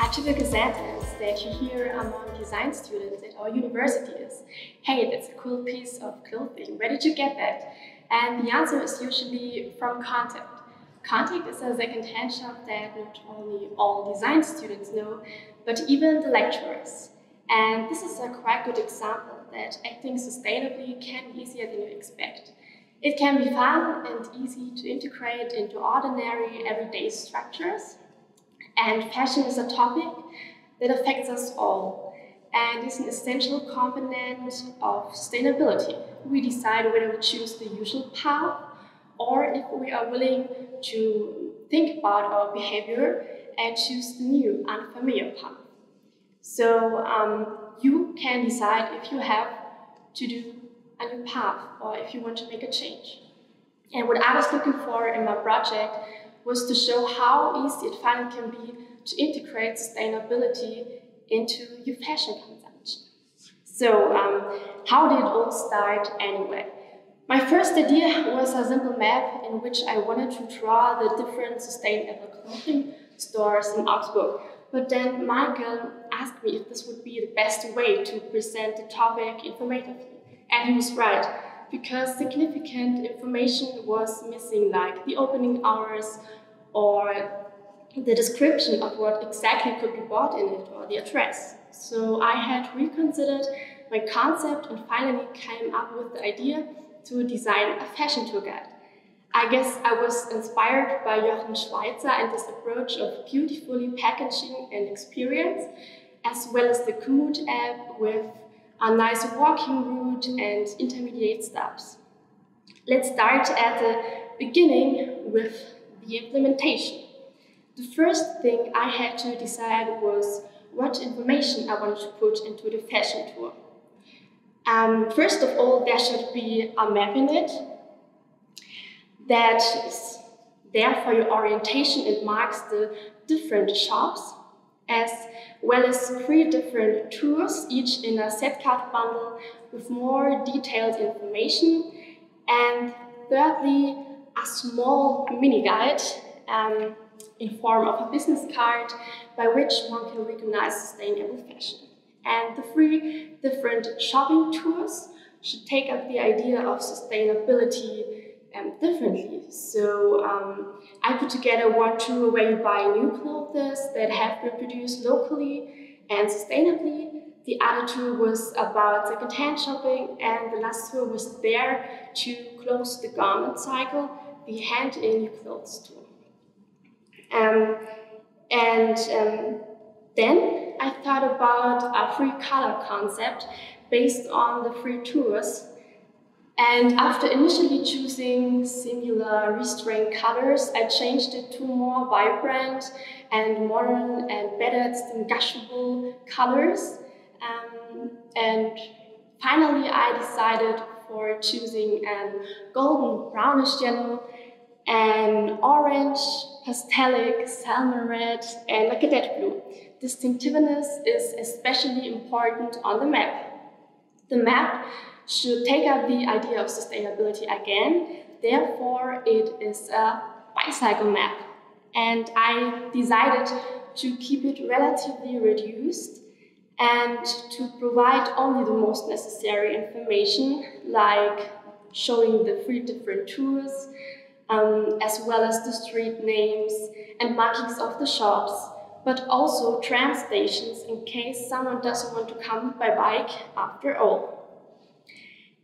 A typical sentence that you hear among design students at our university is, "Hey, that's a cool piece of clothing. Where did you get that?" And the answer is usually from Contact. Contact is a second-hand shop that not only all design students know, but even the lecturers. And this is a quite good example that acting sustainably can be easier than you expect. It can be fun and easy to integrate into ordinary, everyday structures. And fashion is a topic that affects us all and is an essential component of sustainability. We decide whether we choose the usual path or if we are willing to think about our behavior and choose the new, unfamiliar path. So you can decide if you have to do a new path or if you want to make a change. And what I was looking for in my project was to show how easy it finally can be to integrate sustainability into your fashion consumption. So how did it all start anyway? My first idea was a simple map in which I wanted to draw the different sustainable clothing stores in Augsburg. But then Michael asked me if this would be the best way to present the topic informatively. And he was right, because significant information was missing, like the opening hours or the description of what exactly could be bought in it or the address. So I had reconsidered my concept and finally came up with the idea to design a fashion tour guide. I guess I was inspired by Jochen Schweitzer and this approach of beautifully packaging an experience, as well as the Komoot app with a nice walking route and intermediate stops. Let's start at the beginning with the implementation. The first thing I had to decide was what information I wanted to put into the fashion tour. First of all, there should be a map in it that is there for your orientation. It marks the different shops, as well as 3 different tours, each in a set card bundle with more detailed information. And thirdly, a small mini guide in form of a business card by which one can recognize sustainable fashion. And the 3 different shopping tours should take up the idea of sustainability differently. So I put together one tour where you buy new clothes that have been produced locally and sustainably. The other tour was about second-hand shopping, and the last tour was there to close the garment cycle, the hand-in your clothes tour. Then I thought about a 3-color concept based on the 3 tours. And after initially choosing singular restrained colors, I changed it to more vibrant and modern and better distinguishable colors. And finally, I decided for choosing a golden brownish yellow, an orange, pastelic, salmon red, and a cadet blue. Distinctiveness is especially important on the map. The map should take up the idea of sustainability again. Therefore, it is a bicycle map. And I decided to keep it relatively reduced and to provide only the most necessary information, like showing the 3 different tours, as well as the street names and markings of the shops, but also tram stations in case someone doesn't want to come by bike after all.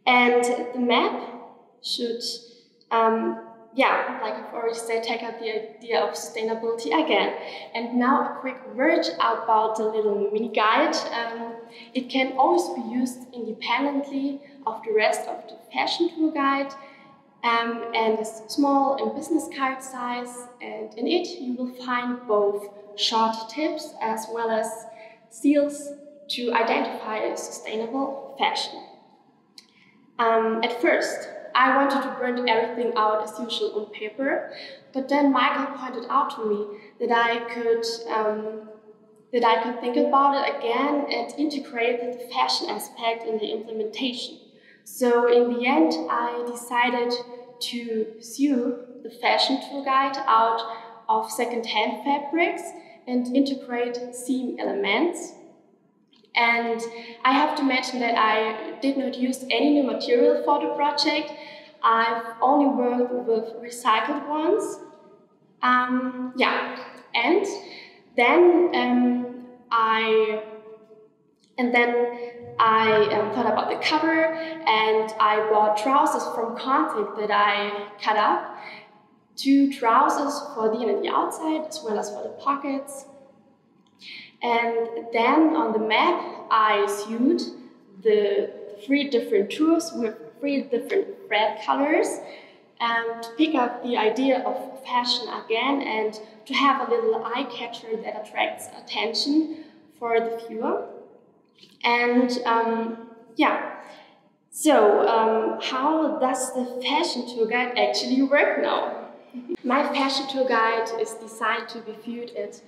And the map should, like I've already said, take up the idea of sustainability again. And now a quick word about the little mini guide. It can always be used independently of the rest of the fashion tour guide. And it's small in business card size, and in it you will find both short tips as well as seals to identify sustainable fashion. At first, I wanted to print everything out as usual on paper, but then Michael pointed out to me that I could think about it again and integrate the fashion aspect in the implementation. So in the end, I decided to sew the fashion tour guide out of second-hand fabrics and integrate theme elements. And I have to mention that I did not use any new material for the project. I've only worked with recycled ones. And then I thought about the cover, and I bought trousers from contact that I cut up. 2 trousers for the in and the outside, as well as for the pockets. And then on the map, I sewed the 3 different tours with 3 different thread colors to pick up the idea of fashion again and to have a little eye catcher that attracts attention for the viewer. And how does the fashion tour guide actually work now? My fashion tour guide is designed to be viewed at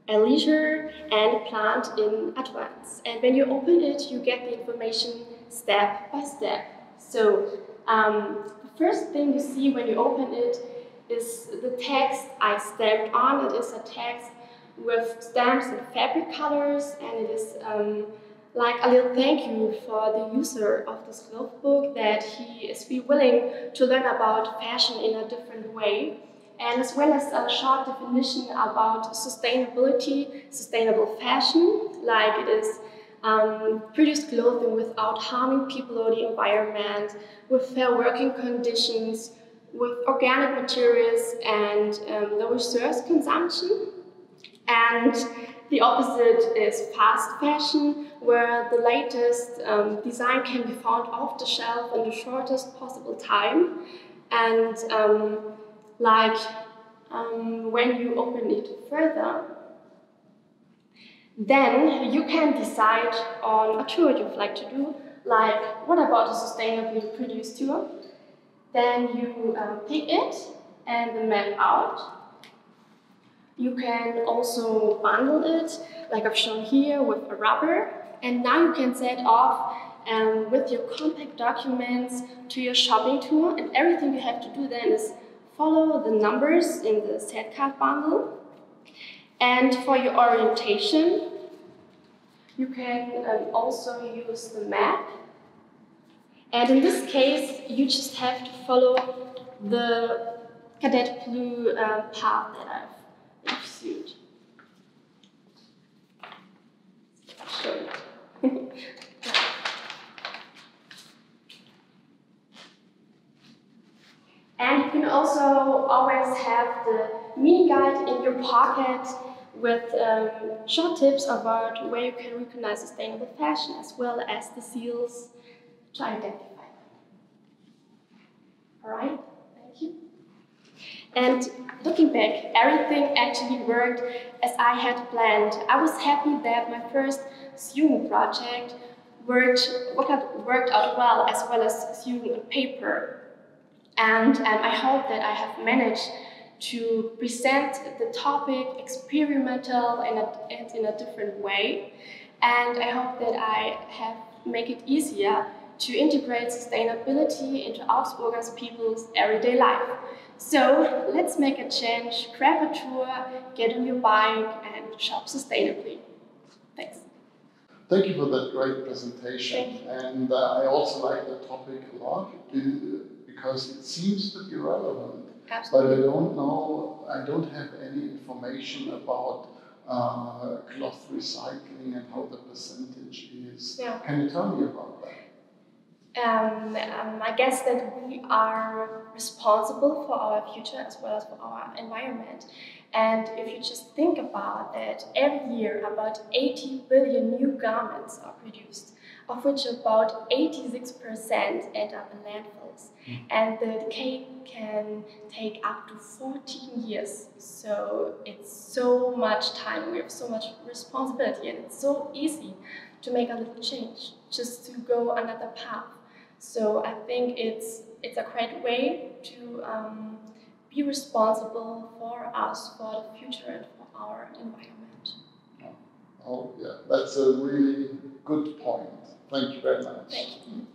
a leisure and planned in advance. And when you open it, you get the information step by step. So the first thing you see when you open it is the text I stamped on. It is a text with stamps and fabric colors, and it is like a little thank you for the user of this book, that he is willing to learn about fashion in a different way, and as well as a short definition about sustainability, sustainable fashion, like it is produce clothing without harming people or the environment, with fair working conditions, with organic materials and low resource consumption. And the opposite is fast fashion, where the latest design can be found off the shelf in the shortest possible time. And when you open it further, then you can decide on a tour you'd like to do, like what about a sustainably produced tour? Then you pick it and the map out. You can also bundle it, like I've shown here, with a rubber. And now you can set off with your compact documents to your shopping tour. And everything you have to do then is follow the numbers in the set card bundle. And for your orientation, you can also use the map. And in this case, you just have to follow the cadet blue path that I've pursued. Show it. And you can also always have the mini guide in your pocket with short tips about where you can recognize sustainable fashion, as well as the seals to identify them. All right, thank you. And looking back, everything actually worked as I had planned. I was happy that my first sewing project worked out well as sewing on paper. And I hope that I have managed to present the topic experimental and in a different way. And I hope that I have make it easier to integrate sustainability into Augsburgers people's everyday life. So let's make a change, grab a tour, get on your bike and shop sustainably. Thanks. Thank you for that great presentation. And I also like the topic a lot because it seems to be relevant. Absolutely. But I don't have any information about cloth recycling and how the percentage is. Yeah. Can you tell me about that? I guess that we are responsible for our future as well as for our environment. And if you just think about that, every year about 80 billion new garments are produced, of which about 86% end up in landfills. And the decay can take up to 14 years. So it's so much time, we have so much responsibility, and it's so easy to make a little change, just to go another path. So I think it's a great way to be responsible for us, for the future, and for our environment. Oh, yeah, that's a really good point. Thank you very much. Thank you.